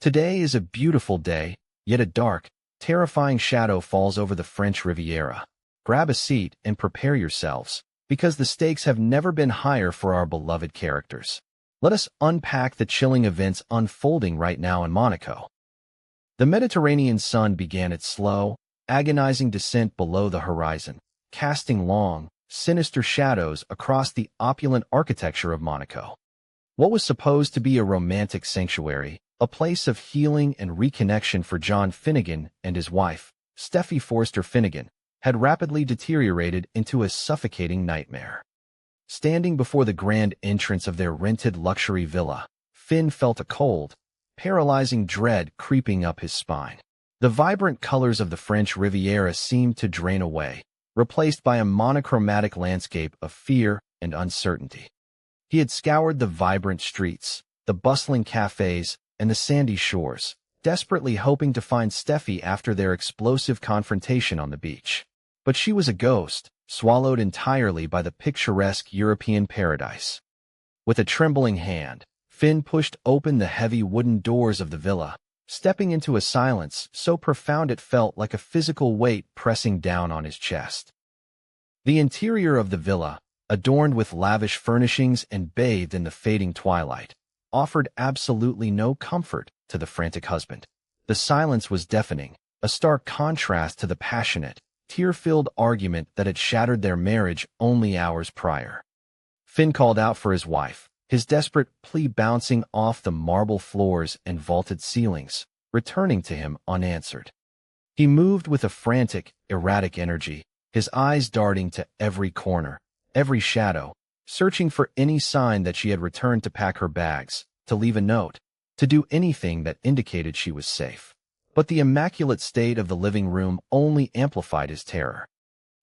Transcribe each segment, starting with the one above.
Today is a beautiful day, yet a dark, terrifying shadow falls over the French Riviera. Grab a seat and prepare yourselves, because the stakes have never been higher for our beloved characters. Let us unpack the chilling events unfolding right now in Monaco. The Mediterranean sun began its slow, agonizing descent below the horizon, casting long, sinister shadows across the opulent architecture of Monaco. What was supposed to be a romantic sanctuary, a place of healing and reconnection for John Finnegan and his wife, Steffy Forster Finnegan, had rapidly deteriorated into a suffocating nightmare. Standing before the grand entrance of their rented luxury villa, Finn felt a cold, paralyzing dread creeping up his spine. The vibrant colors of the French Riviera seemed to drain away, replaced by a monochromatic landscape of fear and uncertainty. He had scoured the vibrant streets, the bustling cafes, and the sandy shores, desperately hoping to find Steffy after their explosive confrontation on the beach. But she was a ghost, swallowed entirely by the picturesque European paradise. With a trembling hand, Finn pushed open the heavy wooden doors of the villa, stepping into a silence so profound it felt like a physical weight pressing down on his chest. The interior of the villa, adorned with lavish furnishings and bathed in the fading twilight, offered absolutely no comfort to the frantic husband. The silence was deafening, a stark contrast to the passionate, tear-filled argument that had shattered their marriage only hours prior. Finn called out for his wife, his desperate plea bouncing off the marble floors and vaulted ceilings, returning to him unanswered. He moved with a frantic, erratic energy, his eyes darting to every corner, every shadow, searching for any sign that she had returned to pack her bags, to leave a note, to do anything that indicated she was safe. But the immaculate state of the living room only amplified his terror.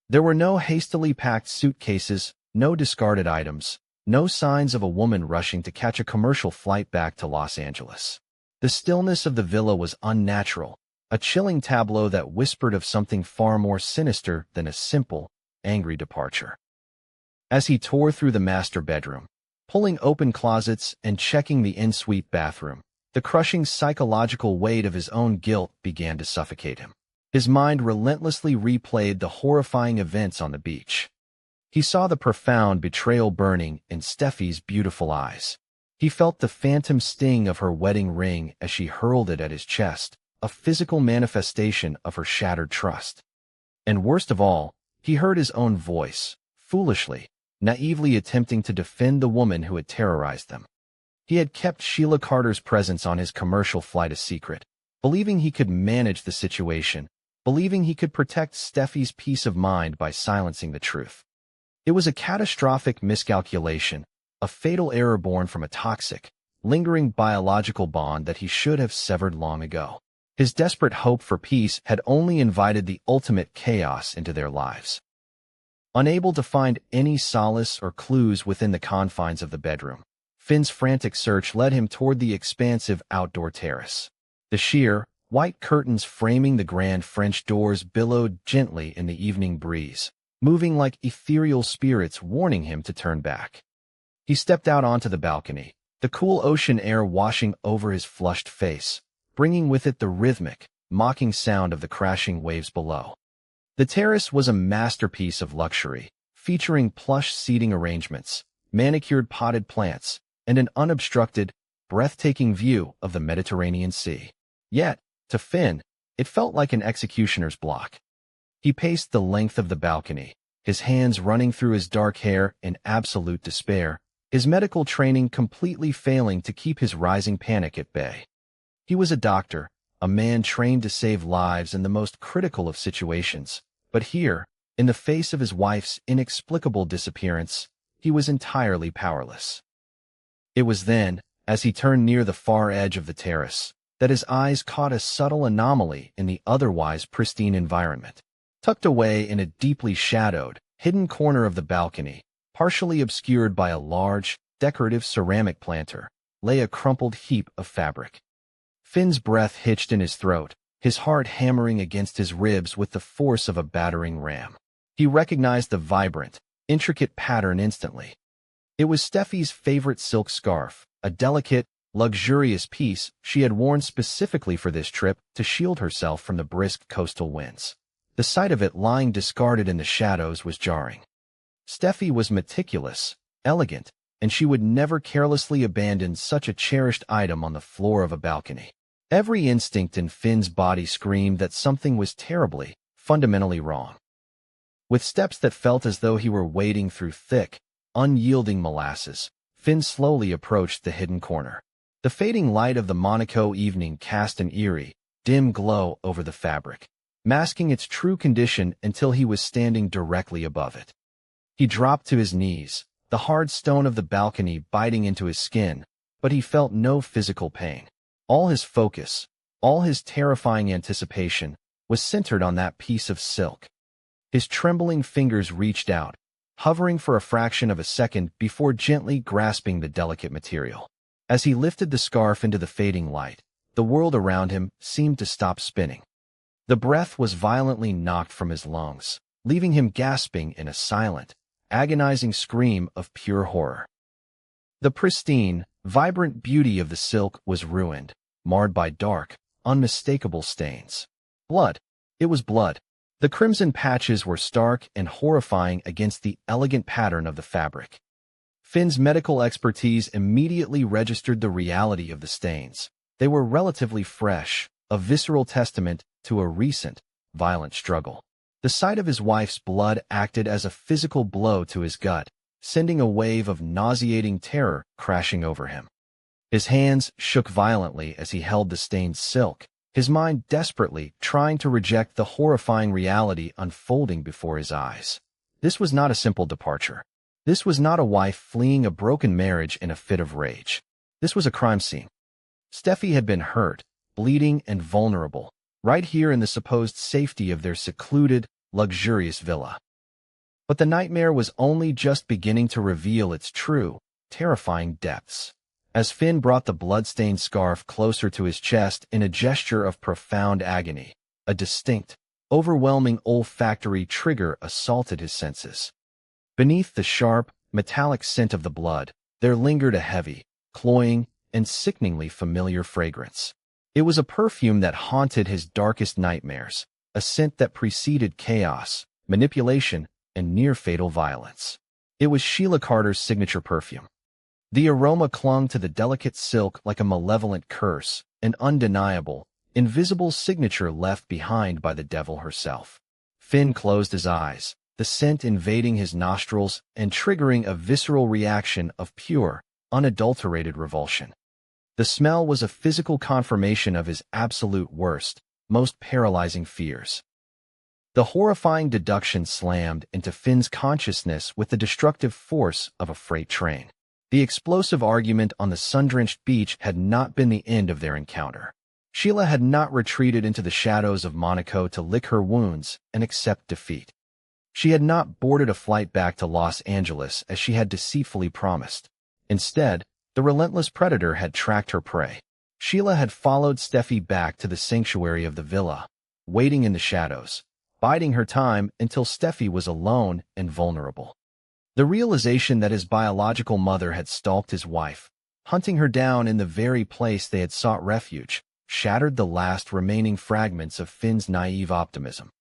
There were no hastily packed suitcases, no discarded items, no signs of a woman rushing to catch a commercial flight back to Los Angeles. The stillness of the villa was unnatural, a chilling tableau that whispered of something far more sinister than a simple, angry departure. As he tore through the master bedroom, pulling open closets and checking the en-suite bathroom, the crushing psychological weight of his own guilt began to suffocate him. His mind relentlessly replayed the horrifying events on the beach. He saw the profound betrayal burning in Steffi's beautiful eyes. He felt the phantom sting of her wedding ring as she hurled it at his chest, a physical manifestation of her shattered trust. And worst of all, he heard his own voice, foolishly, naively attempting to defend the woman who had terrorized them. He had kept Sheila Carter's presence on his commercial flight a secret, believing he could manage the situation, believing he could protect Steffi's peace of mind by silencing the truth. It was a catastrophic miscalculation, a fatal error born from a toxic, lingering biological bond that he should have severed long ago. His desperate hope for peace had only invited the ultimate chaos into their lives. Unable to find any solace or clues within the confines of the bedroom, Finn's frantic search led him toward the expansive outdoor terrace. The sheer, white curtains framing the grand French doors billowed gently in the evening breeze, moving like ethereal spirits warning him to turn back. He stepped out onto the balcony, the cool ocean air washing over his flushed face, bringing with it the rhythmic, mocking sound of the crashing waves below. The terrace was a masterpiece of luxury, featuring plush seating arrangements, manicured potted plants, and an unobstructed, breathtaking view of the Mediterranean Sea. Yet, to Finn, it felt like an executioner's block. He paced the length of the balcony, his hands running through his dark hair in absolute despair, his medical training completely failing to keep his rising panic at bay. He was a doctor, a man trained to save lives in the most critical of situations, but here, in the face of his wife's inexplicable disappearance, he was entirely powerless. It was then, as he turned near the far edge of the terrace, that his eyes caught a subtle anomaly in the otherwise pristine environment. Tucked away in a deeply shadowed, hidden corner of the balcony, partially obscured by a large, decorative ceramic planter, lay a crumpled heap of fabric. Finn's breath hitched in his throat, his heart hammering against his ribs with the force of a battering ram. He recognized the vibrant, intricate pattern instantly. It was Steffi's favorite silk scarf, a delicate, luxurious piece she had worn specifically for this trip to shield herself from the brisk coastal winds. The sight of it lying discarded in the shadows was jarring. Steffy was meticulous, elegant, and she would never carelessly abandon such a cherished item on the floor of a balcony. Every instinct in Finn's body screamed that something was terribly, fundamentally wrong. With steps that felt as though he were wading through thick, unyielding molasses, Finn slowly approached the hidden corner. The fading light of the Monaco evening cast an eerie, dim glow over the fabric, masking its true condition until he was standing directly above it. He dropped to his knees, the hard stone of the balcony biting into his skin, but he felt no physical pain. All his focus, all his terrifying anticipation, was centered on that piece of silk. His trembling fingers reached out, hovering for a fraction of a second before gently grasping the delicate material. As he lifted the scarf into the fading light, the world around him seemed to stop spinning. The breath was violently knocked from his lungs, leaving him gasping in a silent, agonizing scream of pure horror. The pristine, vibrant beauty of the silk was ruined, marred by dark, unmistakable stains. Blood. It was blood. The crimson patches were stark and horrifying against the elegant pattern of the fabric. Finn's medical expertise immediately registered the reality of the stains. They were relatively fresh, a visceral testament to a recent, violent struggle. The sight of his wife's blood acted as a physical blow to his gut, sending a wave of nauseating terror crashing over him. His hands shook violently as he held the stained silk, his mind desperately trying to reject the horrifying reality unfolding before his eyes. This was not a simple departure. This was not a wife fleeing a broken marriage in a fit of rage. This was a crime scene. Steffy had been hurt, bleeding and vulnerable, right here in the supposed safety of their secluded, luxurious villa. But the nightmare was only just beginning to reveal its true, terrifying depths. As Finn brought the blood-stained scarf closer to his chest in a gesture of profound agony, a distinct, overwhelming olfactory trigger assaulted his senses. Beneath the sharp, metallic scent of the blood, there lingered a heavy, cloying, and sickeningly familiar fragrance. It was a perfume that haunted his darkest nightmares, a scent that preceded chaos, manipulation, and near-fatal violence. It was Sheila Carter's signature perfume. The aroma clung to the delicate silk like a malevolent curse, an undeniable, invisible signature left behind by the devil herself. Finn closed his eyes, the scent invading his nostrils and triggering a visceral reaction of pure, unadulterated revulsion. The smell was a physical confirmation of his absolute worst, most paralyzing fears. The horrifying deduction slammed into Finn's consciousness with the destructive force of a freight train. The explosive argument on the sun-drenched beach had not been the end of their encounter. Sheila had not retreated into the shadows of Monaco to lick her wounds and accept defeat. She had not boarded a flight back to Los Angeles as she had deceitfully promised. Instead, the relentless predator had tracked her prey. Sheila had followed Steffy back to the sanctuary of the villa, waiting in the shadows, biding her time until Steffy was alone and vulnerable. The realization that his biological mother had stalked his wife, hunting her down in the very place they had sought refuge, shattered the last remaining fragments of Finn's naive optimism.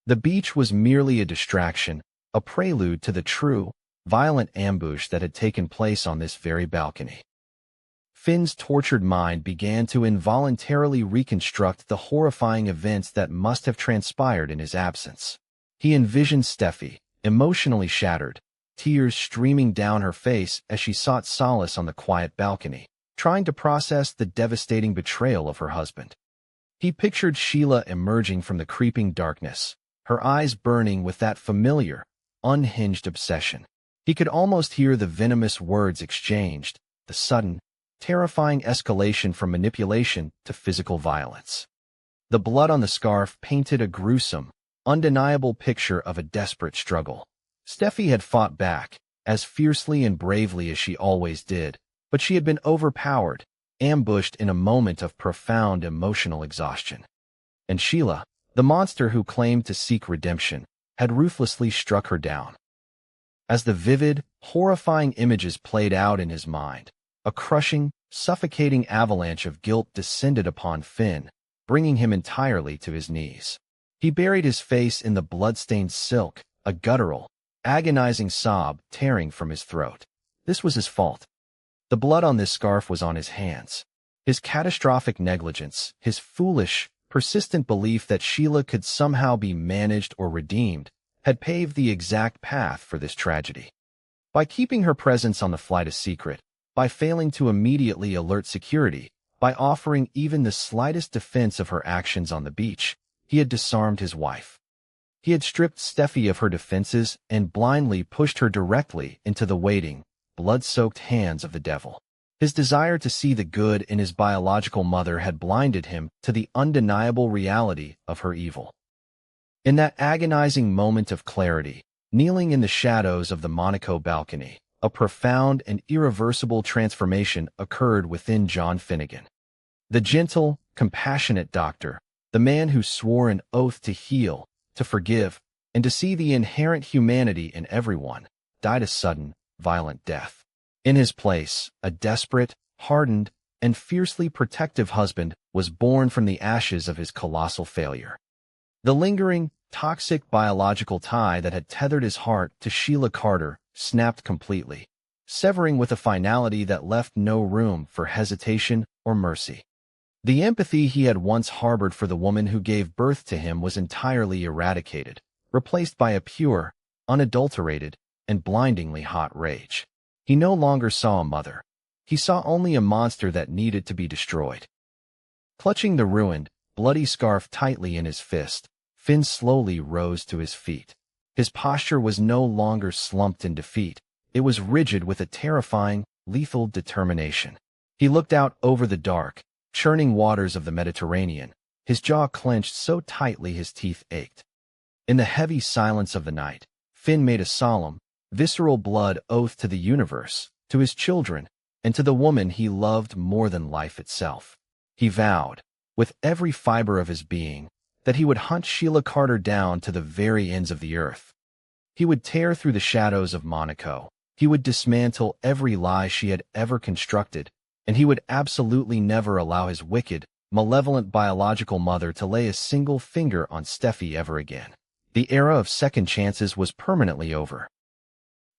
The beach was merely a distraction, a prelude to the true, violent ambush that had taken place on this very balcony. Finn's tortured mind began to involuntarily reconstruct the horrifying events that must have transpired in his absence. He envisioned Steffy, emotionally shattered, tears streaming down her face as she sought solace on the quiet balcony, trying to process the devastating betrayal of her husband. He pictured Sheila emerging from the creeping darkness, her eyes burning with that familiar, unhinged obsession. He could almost hear the venomous words exchanged, the sudden, terrifying escalation from manipulation to physical violence. The blood on the scarf painted a gruesome, undeniable picture of a desperate struggle. Steffy had fought back, as fiercely and bravely as she always did, but she had been overpowered, ambushed in a moment of profound emotional exhaustion. And Sheila, the monster who claimed to seek redemption, had ruthlessly struck her down. As the vivid, horrifying images played out in his mind, a crushing, suffocating avalanche of guilt descended upon Finn, bringing him entirely to his knees. He buried his face in the blood-stained silk, a guttural, agonizing sob tearing from his throat. This was his fault. The blood on this scarf was on his hands. His catastrophic negligence, his foolish, persistent belief that Sheila could somehow be managed or redeemed, had paved the exact path for this tragedy. By keeping her presence on the flight a secret, by failing to immediately alert security, by offering even the slightest defense of her actions on the beach, he had disarmed his wife. He had stripped Steffy of her defenses and blindly pushed her directly into the waiting, blood-soaked hands of the devil. His desire to see the good in his biological mother had blinded him to the undeniable reality of her evil. In that agonizing moment of clarity, kneeling in the shadows of the Monaco balcony, a profound and irreversible transformation occurred within John Finnegan. The gentle, compassionate doctor, the man who swore an oath to heal, to forgive, and to see the inherent humanity in everyone, died a sudden, violent death. In his place, a desperate, hardened, and fiercely protective husband was born from the ashes of his colossal failure. The lingering, toxic biological tie that had tethered his heart to Sheila Carter snapped completely, severing with a finality that left no room for hesitation or mercy. The empathy he had once harbored for the woman who gave birth to him was entirely eradicated, replaced by a pure, unadulterated, and blindingly hot rage. He no longer saw a mother. He saw only a monster that needed to be destroyed. Clutching the ruined, bloody scarf tightly in his fist, Finn slowly rose to his feet. His posture was no longer slumped in defeat. It was rigid with a terrifying, lethal determination. He looked out over the dark, churning waters of the Mediterranean, his jaw clenched so tightly his teeth ached. In the heavy silence of the night, Finn made a solemn, visceral blood oath to the universe, to his children, and to the woman he loved more than life itself. He vowed, with every fiber of his being, that he would hunt Sheila Carter down to the very ends of the earth. He would tear through the shadows of Monaco. He would dismantle every lie she had ever constructed, and he would absolutely never allow his wicked, malevolent biological mother to lay a single finger on Steffy ever again. The era of second chances was permanently over.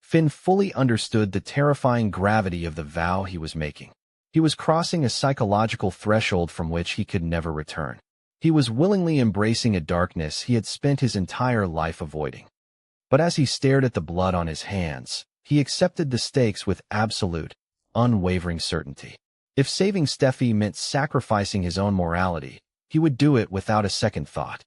Finn fully understood the terrifying gravity of the vow he was making. He was crossing a psychological threshold from which he could never return. He was willingly embracing a darkness he had spent his entire life avoiding. But as he stared at the blood on his hands, he accepted the stakes with absolute, unwavering certainty. If saving Steffy meant sacrificing his own morality, he would do it without a second thought.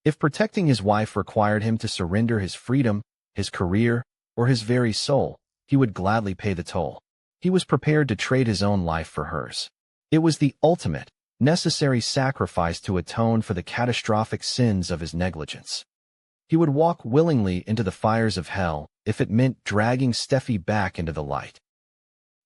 If protecting his wife required him to surrender his freedom, his career, or his very soul, he would gladly pay the toll. He was prepared to trade his own life for hers. It was the ultimate, necessary sacrifice to atone for the catastrophic sins of his negligence. He would walk willingly into the fires of hell if it meant dragging Steffy back into the light.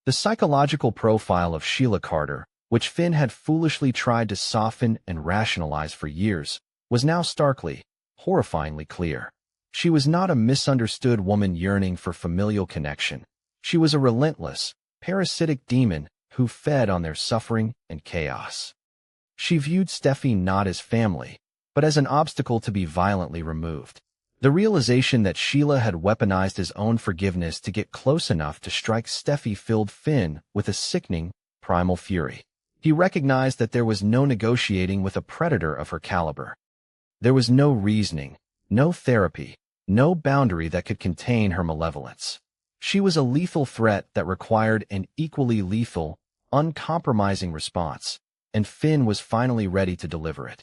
The psychological profile of Sheila Carter, which Finn had foolishly tried to soften and rationalize for years, was now starkly, horrifyingly clear. She was not a misunderstood woman yearning for familial connection. She was a relentless, parasitic demon who fed on their suffering and chaos. She viewed Steffy not as family, but as an obstacle to be violently removed. The realization that Sheila had weaponized his own forgiveness to get close enough to strike Steffy filled Finn with a sickening, primal fury. He recognized that there was no negotiating with a predator of her caliber. There was no reasoning, no therapy, no boundary that could contain her malevolence. She was a lethal threat that required an equally lethal, uncompromising response, and Finn was finally ready to deliver it.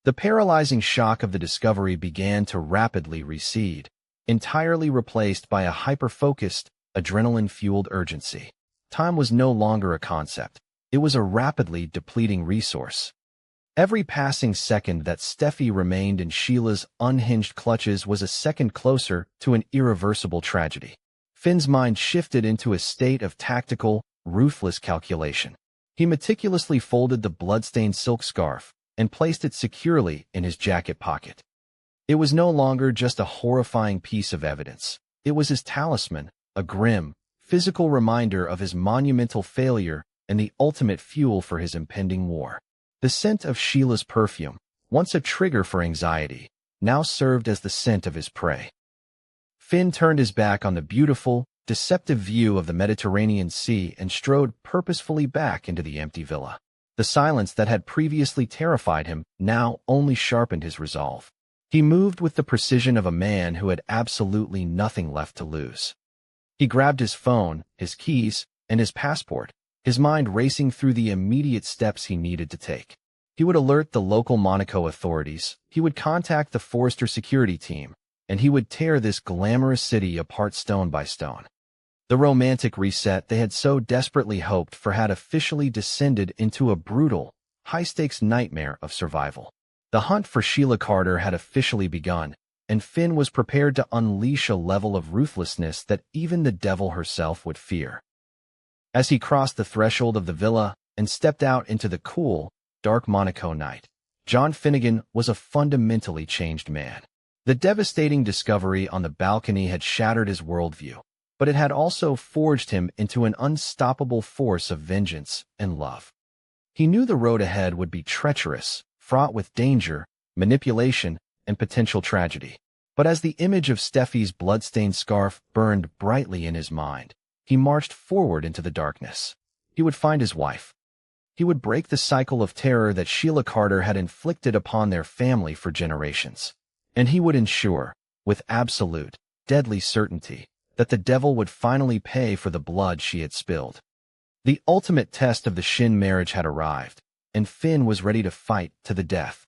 The paralyzing shock of the discovery began to rapidly recede, entirely replaced by a hyper-focused, adrenaline-fueled urgency. Time was no longer a concept. It was a rapidly depleting resource. Every passing second that Steffy remained in Sheila's unhinged clutches was a second closer to an irreversible tragedy. Finn's mind shifted into a state of tactical, ruthless calculation. He meticulously folded the blood-stained silk scarf and placed it securely in his jacket pocket. It was no longer just a horrifying piece of evidence. It was his talisman, a grim, physical reminder of his monumental failure and the ultimate fuel for his impending war. The scent of Sheila's perfume, once a trigger for anxiety, now served as the scent of his prey. Finn turned his back on the beautiful, deceptive view of the Mediterranean Sea and strode purposefully back into the empty villa. The silence that had previously terrified him now only sharpened his resolve. He moved with the precision of a man who had absolutely nothing left to lose. He grabbed his phone, his keys, and his passport, his mind racing through the immediate steps he needed to take. He would alert the local Monaco authorities, he would contact the Forrester security team, and he would tear this glamorous city apart stone by stone. The romantic reset they had so desperately hoped for had officially descended into a brutal, high-stakes nightmare of survival. The hunt for Sheila Carter had officially begun, and Finn was prepared to unleash a level of ruthlessness that even the devil herself would fear. As he crossed the threshold of the villa and stepped out into the cool, dark Monaco night, John Finnegan was a fundamentally changed man. The devastating discovery on the balcony had shattered his worldview, but it had also forged him into an unstoppable force of vengeance and love. He knew the road ahead would be treacherous, fraught with danger, manipulation, and potential tragedy. But as the image of Steffy's blood-stained scarf burned brightly in his mind, he marched forward into the darkness. He would find his wife. He would break the cycle of terror that Sheila Carter had inflicted upon their family for generations. And he would ensure, with absolute, deadly certainty, that the devil would finally pay for the blood she had spilled. The ultimate test of the Shin marriage had arrived, and Finn was ready to fight to the death.